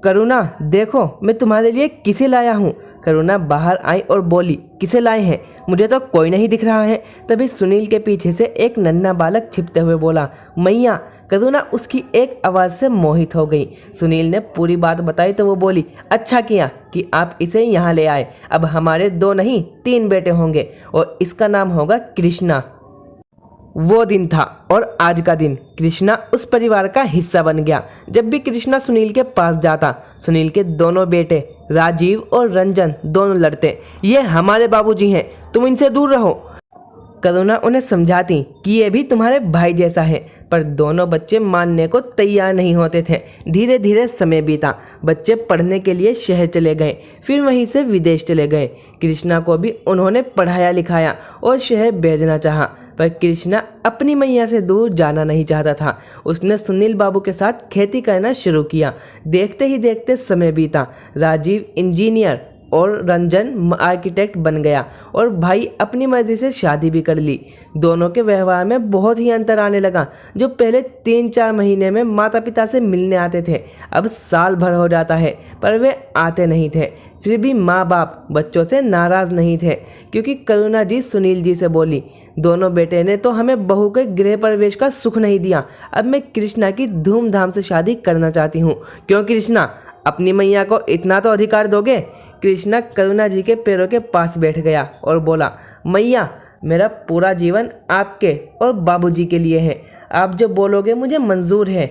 करुणा देखो मैं तुम्हारे लिए किसे लाया हूँ। करुणा बाहर आई और बोली, किसे लाए हैं? मुझे तो कोई नहीं दिख रहा है। तभी सुनील के पीछे से एक नन्हा बालक छिपते हुए बोला, मैया। करुणा उसकी एक आवाज़ से मोहित हो गई। सुनील ने पूरी बात बताई तो वो बोली, अच्छा किया कि आप इसे यहाँ ले आए। अब हमारे 2 नहीं 3 बेटे होंगे और इसका नाम होगा कृष्णा। वो दिन था और आज का दिन कृष्णा उस परिवार का हिस्सा बन गया। जब भी कृष्णा सुनील के पास जाता, सुनील के दोनों बेटे राजीव और रंजन दोनों लड़ते, ये हमारे बाबूजी हैं, तुम इनसे दूर रहो। करुणा उन्हें समझाती कि ये भी तुम्हारे भाई जैसा है, पर दोनों बच्चे मानने को तैयार नहीं होते थे। धीरे धीरे समय बीता, बच्चे पढ़ने के लिए शहर चले गए, फिर वहीं से विदेश चले गए। कृष्णा को भी उन्होंने पढ़ाया लिखाया और शहर भेजना चाहा, पर कृष्णा अपनी मैया से दूर जाना नहीं चाहता था। उसने सुनील बाबू के साथ खेती करना शुरू किया। देखते ही देखते समय बीता। राजीव इंजीनियर और रंजन आर्किटेक्ट बन गया और भाई अपनी मर्जी से शादी भी कर ली। दोनों के व्यवहार में बहुत ही अंतर आने लगा। जो पहले 3-4 महीने में माता पिता से मिलने आते थे, अब साल भर हो जाता है पर वे आते नहीं थे। फिर भी माँ बाप बच्चों से नाराज़ नहीं थे, क्योंकि करुणा जी सुनील जी से बोली, दोनों बेटे ने तो हमें बहू के गृह प्रवेश का सुख नहीं दिया। अब मैं कृष्णा की धूमधाम से शादी करना चाहती हूँ। क्यों कृष्णा, अपनी मैया को इतना तो अधिकार दोगे? कृष्णा करुणा जी के पैरों के पास बैठ गया और बोला, मैया मेरा पूरा जीवन आपके और बाबूजी के लिए है। आप जो बोलोगे मुझे मंजूर है।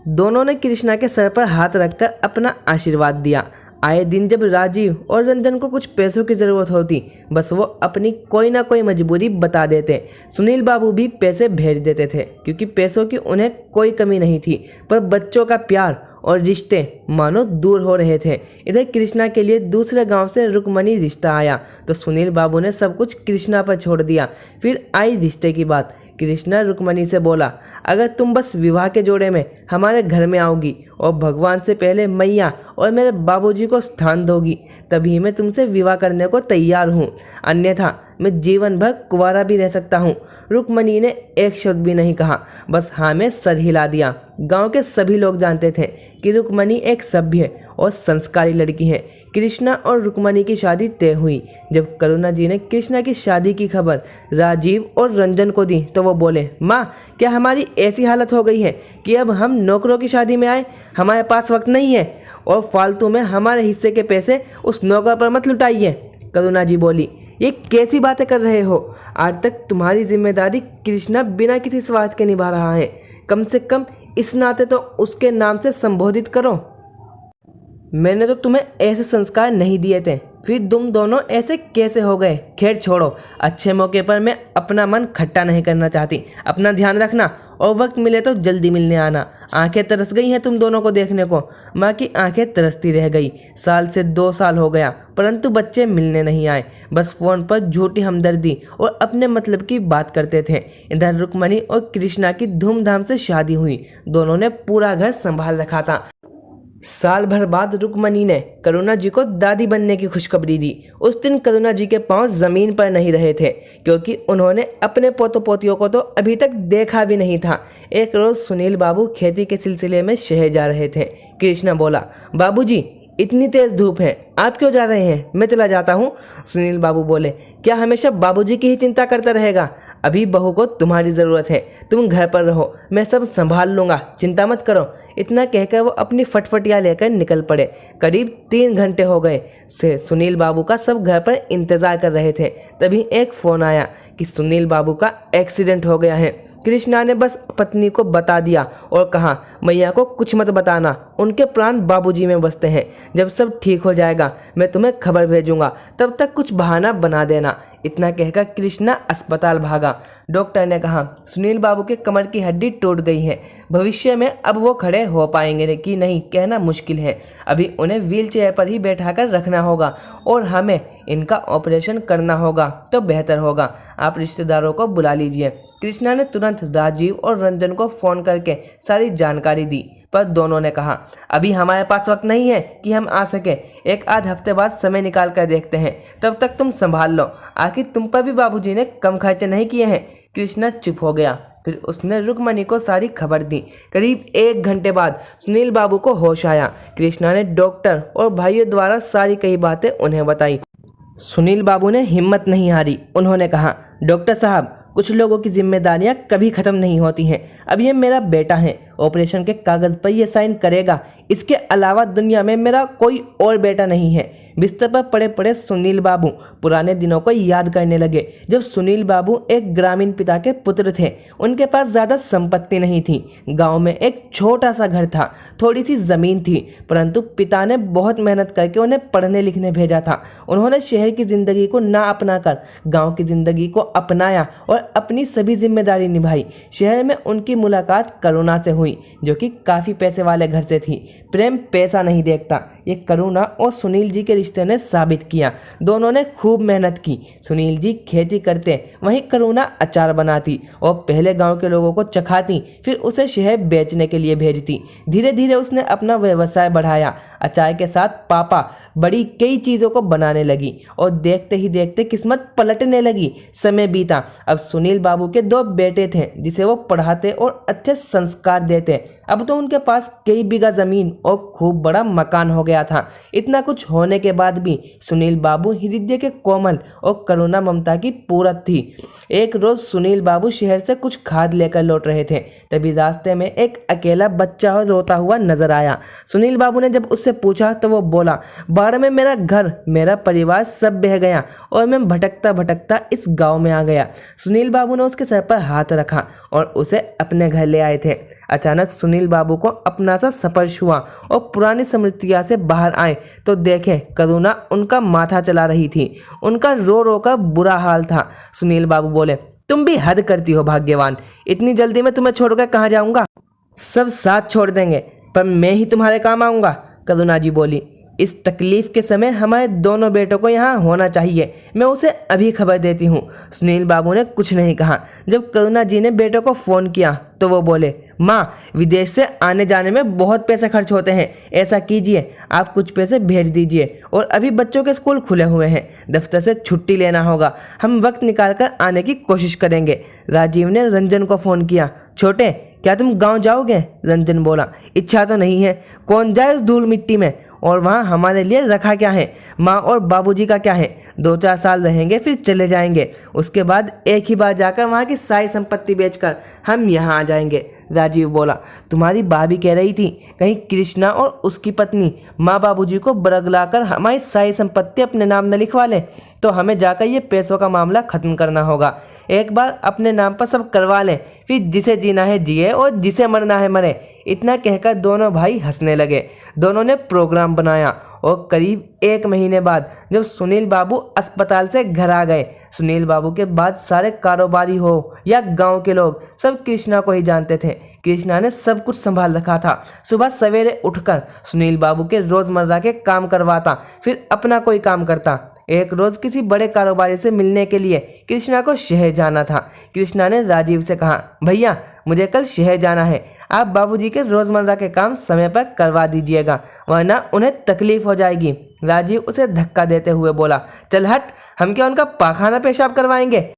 दोनों ने कृष्णा के सर पर हाथ रखकर अपना आशीर्वाद दिया। आए दिन जब राजीव और रंजन को कुछ पैसों की ज़रूरत होती, बस वो अपनी कोई ना कोई मजबूरी बता देते। सुनील बाबू भी पैसे भेज देते थे, क्योंकि पैसों की उन्हें कोई कमी नहीं थी, पर बच्चों का प्यार और रिश्ते मानो दूर हो रहे थे। इधर कृष्णा के लिए दूसरे गांव से रुक्मणी रिश्ता आया तो सुनील बाबू ने सब कुछ कृष्णा पर छोड़ दिया। फिर आई रिश्ते की बात। कृष्णा रुक्मणी से बोला, अगर तुम बस विवाह के जोड़े में हमारे घर में आओगी और भगवान से पहले मैया और मेरे बाबूजी को स्थान दोगी, तभी मैं तुमसे विवाह करने को तैयार हूँ, अन्यथा मैं जीवन भर कुंवारा भी रह सकता हूँ। रुक्मणी ने एक शब्द भी नहीं कहा, बस हाँ में सर हिला दिया। गांव के सभी लोग जानते थे कि रुक्मणी एक सभ्य और संस्कारी लड़की है। कृष्णा और रुक्मणी की शादी तय हुई। जब करुणा जी ने कृष्णा की शादी की खबर राजीव और रंजन को दी तो वो बोले, माँ क्या हमारी ऐसी हालत हो गई है कि अब हम नौकरों की शादी में आए? हमारे पास वक्त नहीं है और फालतू में हमारे हिस्से के पैसे उस नौकर पर मत लुटाइए। करुणा जी बोली, ये कैसी बातें कर रहे हो? आज तक तुम्हारी जिम्मेदारी कृष्णा बिना किसी स्वार्थ के निभा रहा है, कम से कम इस नाते तो उसके नाम से संबोधित करो। मैंने तो तुम्हें ऐसे संस्कार नहीं दिए थे, फिर तुम दोनों ऐसे कैसे हो गए? खैर छोड़ो, अच्छे मौके पर मैं अपना मन खट्टा नहीं करना चाहती। अपना ध्यान रखना और वक्त मिले तो जल्दी मिलने आना। आंखें तरस गई हैं तुम दोनों को देखने को। माँ की आंखें तरसती रह गई। साल से 2 साल हो गया परंतु बच्चे मिलने नहीं आए, बस फ़ोन पर झूठी हमदर्दी और अपने मतलब की बात करते थे। इधर रुक्मणी और कृष्णा की धूमधाम से शादी हुई। दोनों ने पूरा घर संभाल रखा था। साल भर बाद रुक्मणी ने करुणा जी को दादी बनने की खुशखबरी दी। उस दिन करुणा जी के पांव जमीन पर नहीं रहे थे, क्योंकि उन्होंने अपने पोतों पोतियों को तो अभी तक देखा भी नहीं था। एक रोज सुनील बाबू खेती के सिलसिले में शहर जा रहे थे। कृष्णा बोला, बाबूजी इतनी तेज धूप है, आप क्यों जा रहे हैं? मैं चला जाता हूँ। सुनील बाबू बोले, क्या हमेशा बाबूजी की ही चिंता करता रहेगा? अभी बहू को तुम्हारी ज़रूरत है, तुम घर पर रहो, मैं सब संभाल लूँगा, चिंता मत करो। इतना कहकर वो अपनी फटफटिया लेकर निकल पड़े। करीब 3 घंटे हो गए से सुनील बाबू का सब घर पर इंतज़ार कर रहे थे। तभी एक फ़ोन आया कि सुनील बाबू का एक्सीडेंट हो गया है। कृष्णा ने बस पत्नी को बता दिया और कहा, मैया को कुछ मत बताना, उनके प्राण बाबूजी में बसते हैं। जब सब ठीक हो जाएगा मैं तुम्हें खबर भेजूंगा, तब तक कुछ बहाना बना देना। इतना कहकर कृष्णा अस्पताल भागा। डॉक्टर ने कहा, सुनील बाबू के कमर की हड्डी टूट गई है, भविष्य में अब वो खड़े हो पाएंगे कि नहीं कहना मुश्किल है। अभी उन्हें व्हीलचेयर पर ही बैठाकर रखना होगा और हमें इनका ऑपरेशन करना होगा तो बेहतर होगा। आप रिश्तेदारों को बुला लीजिए। कृष्णा ने तुरंत राजीव और रंजन को फ़ोन करके सारी जानकारी दी। पर दोनों ने कहा, अभी हमारे पास वक्त नहीं है कि हम आ सके, एक आध हफ्ते बाद समय निकाल कर देखते हैं, तब तक तुम संभाल लो। आखिर तुम पर भी बाबूजी ने कम खर्चे नहीं किए हैं। कृष्णा चुप हो गया। फिर उसने रुक्मणी को सारी खबर दी। करीब 1 घंटे बाद सुनील बाबू को होश आया। कृष्णा ने डॉक्टर और भाइयों द्वारा सारी कई बातें उन्हें बताई। सुनील बाबू ने हिम्मत नहीं हारी। उन्होंने कहा, डॉक्टर साहब, कुछ लोगों की जिम्मेदारियां कभी ख़त्म नहीं होती हैं। अब ये मेरा बेटा है, ऑपरेशन के कागज़ पर ये साइन करेगा। इसके अलावा दुनिया में मेरा कोई और बेटा नहीं है। बिस्तर पर पड़े पड़े सुनील बाबू पुराने दिनों को याद करने लगे, जब सुनील बाबू एक ग्रामीण पिता के पुत्र थे। उनके पास ज़्यादा संपत्ति नहीं थी। गांव में एक छोटा सा घर था, थोड़ी सी ज़मीन थी, परंतु पिता ने बहुत मेहनत करके उन्हें पढ़ने लिखने भेजा था। उन्होंने शहर की ज़िंदगी को ना अपनाकर गाँव की ज़िंदगी को अपनाया और अपनी सभी जिम्मेदारी निभाई। शहर में उनकी मुलाकात करुणा से हुई, जो कि काफ़ी पैसे वाले घर से थी। प्रेम पैसा नहीं देखता, ये करुणा और सुनील जी के रिश्ते ने साबित किया। दोनों ने खूब मेहनत की। सुनील जी खेती करते, वहीं करुणा अचार बनाती और पहले गांव के लोगों को चखाती, फिर उसे शहर बेचने के लिए भेजती। धीरे धीरे उसने अपना व्यवसाय बढ़ाया। अचार के साथ पापा बड़ी कई चीज़ों को बनाने लगी और देखते ही देखते किस्मत पलटने लगी। समय बीता। अब सुनील बाबू के 2 बेटे थे, जिसे वो पढ़ाते और अच्छे संस्कार देते। अब तो उनके पास कई बीघा ज़मीन और खूब बड़ा मकान हो गया था। इतना कुछ होने के बाद भी सुनील बाबू हृदय के कोमल और करुणा ममता की पूरत थी। एक रोज़ सुनील बाबू शहर से कुछ खाद लेकर लौट रहे थे, तभी रास्ते में एक अकेला बच्चा रोता हुआ नजर आया। सुनील बाबू ने जब उससे पूछा तो वो बोला, बाढ़ में मेरा घर, मेरा परिवार सब बह गया और मैं भटकता भटकता इस गांव में आ गया। सुनील बाबू ने उसके सर पर हाथ रखा और उसे अपने घर ले आए थे। अचानक सुनील बाबू को अपना सा स्पर्श हुआ और पुरानी स्मृतियां से बाहर आए तो देखे करुणा उनका माथा चला रही थी। उनका रो रो कर बुरा हाल था। सुनील बाबू बोले, तुम भी हद करती हो भाग्यवान, इतनी जल्दी मैं तुम्हें छोड़कर कहाँ जाऊँगा। सब साथ छोड़ देंगे, पर मैं ही तुम्हारे काम आऊँगा। करुणा जी बोली, इस तकलीफ के समय हमारे दोनों बेटों को यहाँ होना चाहिए। मैं उसे अभी खबर देती हूँ। सुनील बाबू ने कुछ नहीं कहा। जब करुणा जी ने बेटों को फ़ोन किया तो वो बोले, माँ, विदेश से आने जाने में बहुत पैसे खर्च होते हैं। ऐसा कीजिए, आप कुछ पैसे भेज दीजिए, और अभी बच्चों के स्कूल खुले हुए हैं, दफ्तर से छुट्टी लेना होगा। हम वक्त निकाल कर आने की कोशिश करेंगे। राजीव ने रंजन को फ़ोन किया। छोटे, क्या तुम गाँव जाओगे? रंजन बोला, इच्छा तो नहीं है, कौन जाए उस धूल मिट्टी में, और वहाँ हमारे लिए रखा क्या है? माँ और बाबूजी का क्या है? 2-4 साल रहेंगे फिर चले जाएंगे। उसके बाद एक ही बार जाकर वहाँ की सारी संपत्ति बेचकर हम यहाँ आ जाएंगे। राजीव बोला, तुम्हारी भाभी कह रही थी कहीं कृष्णा और उसकी पत्नी माँ बाबूजी को बरगलाकर हमारी सारी संपत्ति अपने नाम न लिखवा लें, तो हमें जाकर ये पैसों का मामला ख़त्म करना होगा। एक बार अपने नाम पर सब करवा लें, फिर जिसे जीना है जिए और जिसे मरना है मरे। इतना कहकर दोनों भाई हंसने लगे। दोनों ने प्रोग्राम बनाया और करीब 1 महीने बाद जब सुनील बाबू अस्पताल से घर आ गए, सुनील बाबू के बाद सारे कारोबारी हो या गांव के लोग सब कृष्णा को ही जानते थे। कृष्णा ने सब कुछ संभाल रखा था। सुबह सवेरे उठकर सुनील बाबू के रोज़मर्रा के काम करवाता, फिर अपना कोई काम करता। एक रोज़ किसी बड़े कारोबारी से मिलने के लिए कृष्णा को शहर जाना था। कृष्णा ने राजीव से कहा, भैया, मुझे कल शहर जाना है, आप बाबूजी के रोज़मर्रा के काम समय पर करवा दीजिएगा, वरना उन्हें तकलीफ हो जाएगी। राजीव उसे धक्का देते हुए बोला, चल हट, हम क्या उनका पाखाना पेशाब करवाएंगे?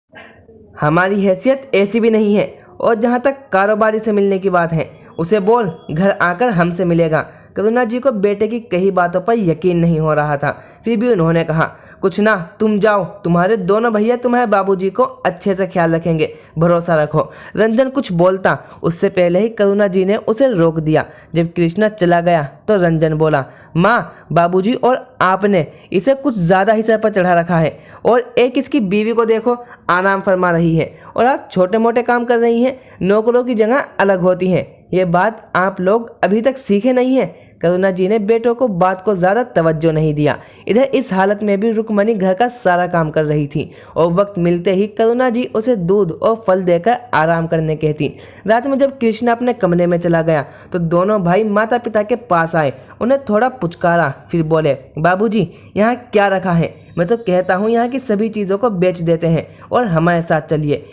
हमारी हैसियत ऐसी भी नहीं है। और जहाँ तक कारोबारी से मिलने की बात है, उसे बोल घर आकर हमसे मिलेगा। करुणा जी को बेटे की कई बातों पर यकीन नहीं हो रहा था, फिर भी उन्होंने कहा, कुछ ना, तुम जाओ, तुम्हारे दोनों भैया तुम्हारे बाबूजी को अच्छे से ख्याल रखेंगे, भरोसा रखो। रंजन कुछ बोलता, उससे पहले ही करुणा जी ने उसे रोक दिया। जब कृष्णा चला गया तो रंजन बोला, माँ, बाबूजी और आपने इसे कुछ ज़्यादा ही सर पर चढ़ा रखा है, और एक इसकी बीवी को देखो, आराम फरमा रही है, और आप छोटे मोटे काम कर रही हैं। नौकरों की जगह अलग होती है। ये बात आप लोग अभी तक सीखे नहीं हैं। करुणा जी ने बेटों को बात को ज़्यादा तवज्जो नहीं दिया। इधर इस हालत में भी रुक्मणी घर का सारा काम कर रही थी, और वक्त मिलते ही करुणा जी उसे दूध और फल देकर आराम करने कहती। रात में जब कृष्णा अपने कमरे में चला गया तो दोनों भाई माता पिता के पास आए, उन्हें थोड़ा पुचकारा, फिर बोले, बाबूजी, यहाँ क्या रखा है? मैं तो कहता हूँ यहाँ की सभी चीज़ों को बेच देते हैं और हमारे साथ चलिए।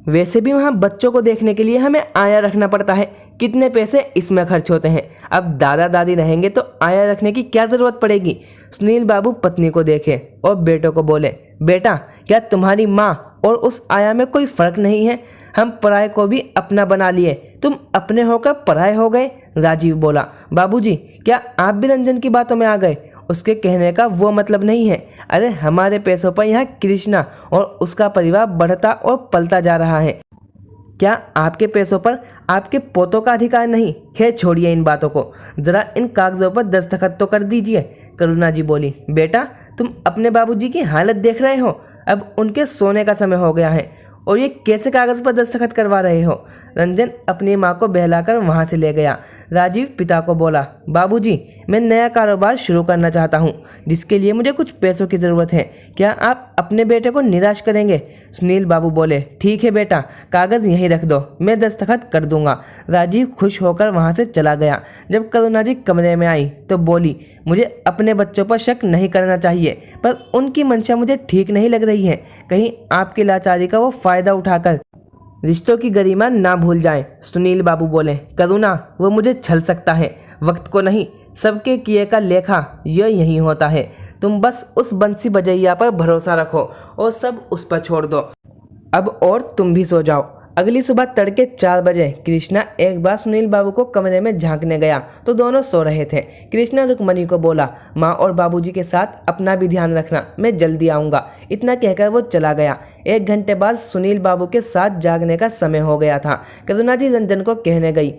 वैसे भी वहाँ बच्चों को देखने के लिए हमें आया रखना पड़ता है, कितने पैसे इसमें खर्च होते हैं। अब दादा दादी रहेंगे तो आया रखने की क्या ज़रूरत पड़ेगी। सुनील बाबू पत्नी को देखे और बेटों को बोले, बेटा क्या तुम्हारी माँ और उस आया में कोई फ़र्क नहीं है? हम पराये को भी अपना बना लिए, तुम अपने होकर पराये हो गए। राजीव बोला, बाबूजी क्या आप भी रंजन की बातों में आ गए? उसके कहने का वो मतलब नहीं है। अरे हमारे पैसों पर यहाँ कृष्णा और उसका परिवार बढ़ता और पलता जा रहा है, क्या आपके पैसों पर आपके पोतों का अधिकार नहीं? खैर छोड़िए इन बातों को, ज़रा इन कागज़ों पर दस्तखत तो कर दीजिए। करुणा जी बोली, बेटा तुम अपने बाबूजी की हालत देख रहे हो, अब उनके सोने का समय हो गया है और ये कैसे कागज़ पर दस्तखत करवा रहे हो? रंजन अपनी माँ को बहलाकर वहाँ से ले गया। राजीव पिता को बोला, बाबूजी मैं नया कारोबार शुरू करना चाहता हूँ, जिसके लिए मुझे कुछ पैसों की ज़रूरत है, क्या आप अपने बेटे को निराश करेंगे? सुनील बाबू बोले, ठीक है बेटा, कागज़ यहीं रख दो, मैं दस्तखत कर दूंगा। राजीव खुश होकर वहाँ से चला गया। जब करुणा जी कमरे में आई तो बोली, मुझे अपने बच्चों पर शक नहीं करना चाहिए, पर उनकी मंशा मुझे ठीक नहीं लग रही है। कहीं आपकी लाचारी का वो फ़ायदा उठाकर रिश्तों की गरिमा ना भूल जाए। सुनील बाबू बोले, करुणा वो मुझे छल सकता है, वक्त को नहीं, सबके किए का लेखा यह यहीं होता है। तुम बस उस बंसी बजैया पर भरोसा रखो और सब उस पर छोड़ दो। अब और तुम भी सो जाओ। अगली सुबह तड़के 4 बजे कृष्णा एक बार सुनील बाबू को कमरे में झांकने गया तो दोनों सो रहे थे। कृष्णा रुक्मणी को बोला, माँ और बाबूजी के साथ अपना भी ध्यान रखना, मैं जल्दी आऊँगा। इतना कहकर वो चला गया। 1 घंटे बाद सुनील बाबू के साथ जागने का समय हो गया था। करुणा जी रंजन को कहने गई।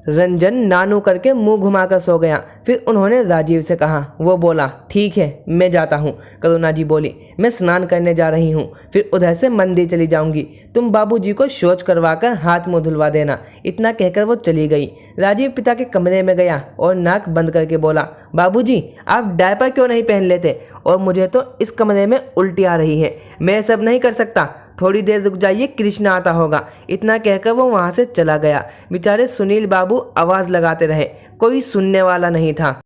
रंजन नानू करके मुंह घुमाकर सो गया। फिर उन्होंने राजीव से कहा। वो बोला, ठीक है मैं जाता हूँ। करुणा जी बोली, मैं स्नान करने जा रही हूँ, फिर उधर से मंदिर चली जाऊँगी। तुम बाबूजी को शौच करवाकर हाथ मुँह धुलवा देना। इतना कहकर वो चली गई। राजीव पिता के कमरे में गया और नाक बंद करके बोला, बाबूजी आप डायपर क्यों नहीं पहन लेते? और मुझे तो इस कमरे में उल्टी आ रही है, मैं सब नहीं कर सकता, थोड़ी देर रुक जाइए, कृष्णा आता होगा। इतना कहकर वो वहाँ से चला गया। बेचारे सुनील बाबू आवाज़ लगाते रहे, कोई सुनने वाला नहीं था।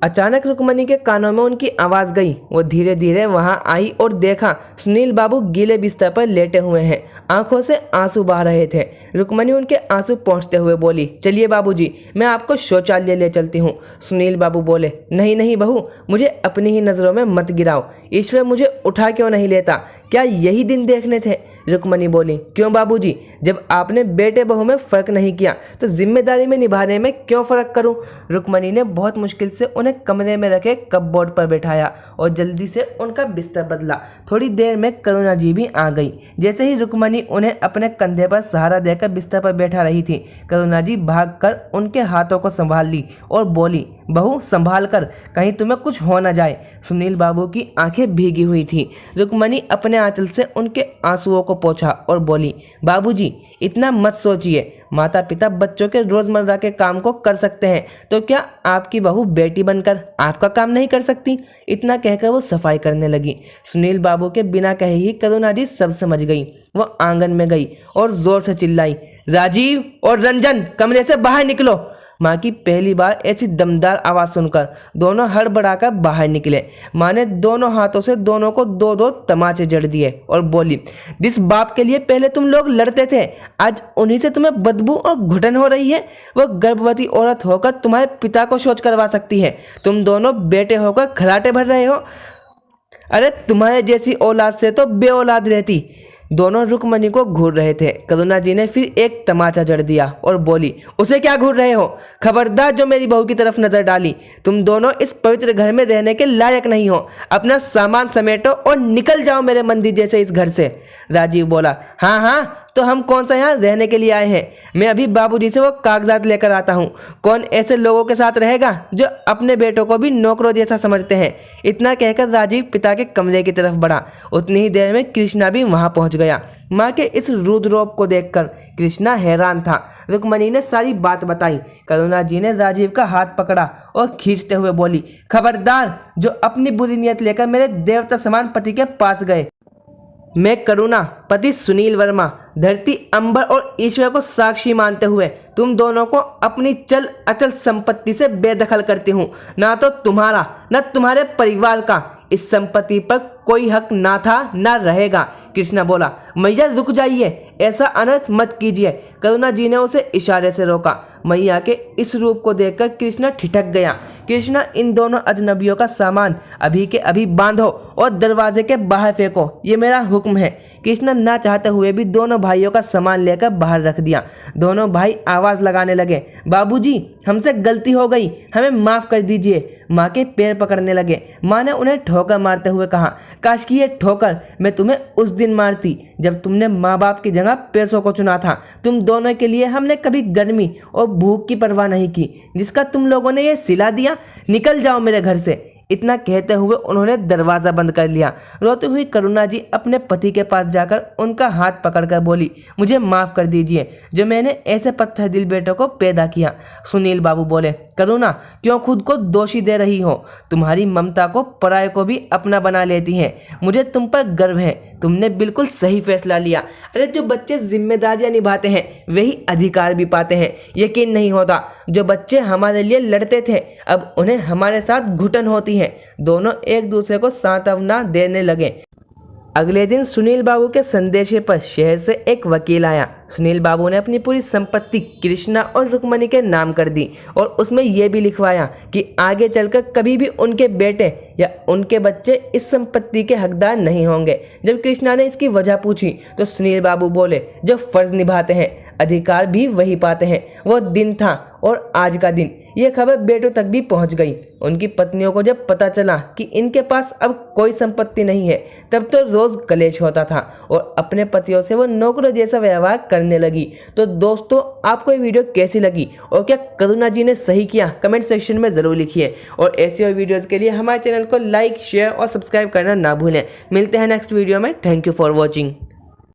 अचानक रुक्मणी के कानों में उनकी आवाज़ गई। वो धीरे धीरे वहाँ आई और देखा सुनील बाबू गीले बिस्तर पर लेटे हुए हैं, आंखों से आंसू बह रहे थे। रुक्मणी उनके आंसू पोंछते हुए बोली, चलिए बाबूजी, मैं आपको शौचालय ले चलती हूँ। सुनील बाबू बोले, नहीं नहीं बहू, मुझे अपनी ही नज़रों में मत गिराओ, ईश्वर मुझे उठा क्यों नहीं लेता? क्या यही दिन देखने थे? रुक्मणी बोली, क्यों बाबूजी, जब आपने बेटे बहू में फ़र्क नहीं किया तो जिम्मेदारी में निभाने में क्यों फ़र्क करूं? रुक्मणी ने बहुत मुश्किल से उन्हें कमरे में रखे कपबोर्ड पर बैठाया और जल्दी से उनका बिस्तर बदला। थोड़ी देर में करुणा जी भी आ गई। जैसे ही रुक्मणी उन्हें अपने कंधे पर सहारा देकर बिस्तर पर बैठा रही थी, करुणा जी भागकर उनके हाथों को संभाल ली और बोली, बहू संभाल कर, कहीं तुम्हें कुछ हो न जाए। सुनील बाबू की आंखें भीगी हुई थी। रुक्मणी अपने आंचल से उनके आंसुओं को पोंछा और बोली, बाबूजी इतना मत सोचिए, माता पिता बच्चों के रोजमर्रा के काम को कर सकते हैं तो क्या आपकी बहू बेटी बनकर आपका काम नहीं कर सकती? इतना कहकर वो सफाई करने लगी। सुनील बाबू के बिना कहे ही करुणा जी सब समझ गई। वो आंगन में गई और जोर से चिल्लाई, राजीव और रंजन कमरे से बाहर निकलो। माँ की पहली बार ऐसी दमदार आवाज़ सुनकर दोनों हड़बड़ाकर बाहर निकले। माँ ने दोनों हाथों से दोनों को 2-2 तमाचे जड़ दिए और बोली, जिस बाप के लिए पहले तुम लोग लड़ते थे, आज उन्हीं से तुम्हें बदबू और घुटन हो रही है। वो गर्भवती औरत होकर तुम्हारे पिता को शौच करवा सकती है, तुम दोनों बेटे होकर खराटे भर रहे हो। अरे तुम्हारे जैसी औलाद से तो बे औलाद रहती। दोनों रुक्मणी को घूर रहे थे। करुणा जी ने फिर एक तमाचा जड़ दिया और बोली, उसे क्या घूर रहे हो? खबरदार जो मेरी बहू की तरफ नजर डाली, तुम दोनों इस पवित्र घर में रहने के लायक नहीं हो। अपना सामान समेटो और निकल जाओ मेरे मंदिर जैसे इस घर से। राजीव बोला, हाँ हाँ, तो हम कौन सा यहाँ रहने के लिए आए हैं? मैं अभी बाबूजी से वो कागजात लेकर आता हूँ। कौन ऐसे लोगों के साथ रहेगा जो अपने बेटों को भी नौकरों जैसा समझते हैं? इतना कहकर राजीव पिता के कमरे की तरफ बढ़ा। उतनी ही देर में कृष्णा भी वहाँ पहुँच गया। माँ के इस रुद्रोप को देखकर कृष्णा हैरान था। रुक्मणी ने सारी बात बताई। करुणा जी ने राजीव का हाथ पकड़ा और खींचते हुए बोली, खबरदार जो अपनी बुरी नीयत लेकर मेरे देवता समान पति के पास गए। मैं करुणा, पति सुनील वर्मा, धरती अंबर और ईश्वर को साक्षी मानते हुए तुम दोनों को अपनी चल अचल संपत्ति से बेदखल करती हूँ। ना तो तुम्हारा न तुम्हारे परिवार का इस संपत्ति पर कोई हक ना था ना रहेगा। कृष्णा बोला, मैया रुक जाइए, ऐसा अनर्थ मत कीजिए। करुणा जी ने उसे इशारे से रोका। मैया के इस रूप को देखकर कृष्णा ठिठक गया। कृष्णा, इन दोनों अजनबियों का सामान अभी के अभी बांधो और दरवाजे के बाहर फेंको, ये मेरा हुक्म है। कृष्णा ना चाहते हुए भी दोनों भाइयों का सामान लेकर बाहर रख दिया। दोनों भाई आवाज लगाने लगे, बाबूजी हमसे गलती हो गई, हमें माफ कर दीजिए। माँ के पैर पकड़ने लगे। माँ ने उन्हें ठोकर मारते हुए कहा, काश की ये ठोकर मैं तुम्हें उस दिन मारती जब तुमने माँ बाप की जगह पैसों को चुना था। तुम दोनों के लिए हमने कभी गर्मी और भूख की परवाह नहीं की, जिसका तुम लोगों ने ये सिला दिया। निकल जाओ मेरे घर से। इतना कहते हुए उन्होंने दरवाज़ा बंद कर लिया। रोती हुई करुणा जी अपने पति के पास जाकर उनका हाथ पकड़कर बोली, मुझे माफ़ कर दीजिए जो मैंने ऐसे पत्थर दिल बेटों को पैदा किया। सुनील बाबू बोले, करुणा क्यों खुद को दोषी दे रही हो? तुम्हारी ममता को पराये को भी अपना बना लेती है। मुझे तुम पर गर्व है, तुमने बिल्कुल सही फैसला लिया। अरे जो बच्चे जिम्मेदारियां निभाते हैं वही अधिकार भी पाते हैं। यकीन नहीं होता, जो बच्चे हमारे लिए लड़ते थे अब उन्हें हमारे साथ घुटन होती है। दोनों एक दूसरे को सांत्वना देने लगे। अगले दिन सुनील बाबू के संदेशे पर शहर से एक वकील आया। सुनील बाबू ने अपनी पूरी संपत्ति कृष्णा और रुक्मणी के नाम कर दी और उसमें यह भी लिखवाया कि आगे चलकर कभी भी उनके बेटे या उनके बच्चे इस संपत्ति के हकदार नहीं होंगे। जब कृष्णा ने इसकी वजह पूछी तो सुनील बाबू बोले, जो फर्ज निभाते हैं अधिकार भी वही पाते हैं। वो दिन था और आज का दिन। ये खबर बेटों तक भी पहुंच गई। उनकी पत्नियों को जब पता चला कि इनके पास अब कोई संपत्ति नहीं है तब तो रोज कलेश होता था और अपने पतियों से वो नौकरों जैसा व्यवहार करने लगी। तो दोस्तों, आपको ये वीडियो कैसी लगी और क्या करुणा जी ने सही किया? कमेंट सेक्शन में ज़रूर लिखिए और ऐसी और वीडियोज़ के लिए हमारे चैनल को लाइक, शेयर और सब्सक्राइब करना ना भूलें। मिलते हैं नेक्स्ट वीडियो में। Thank you for watching.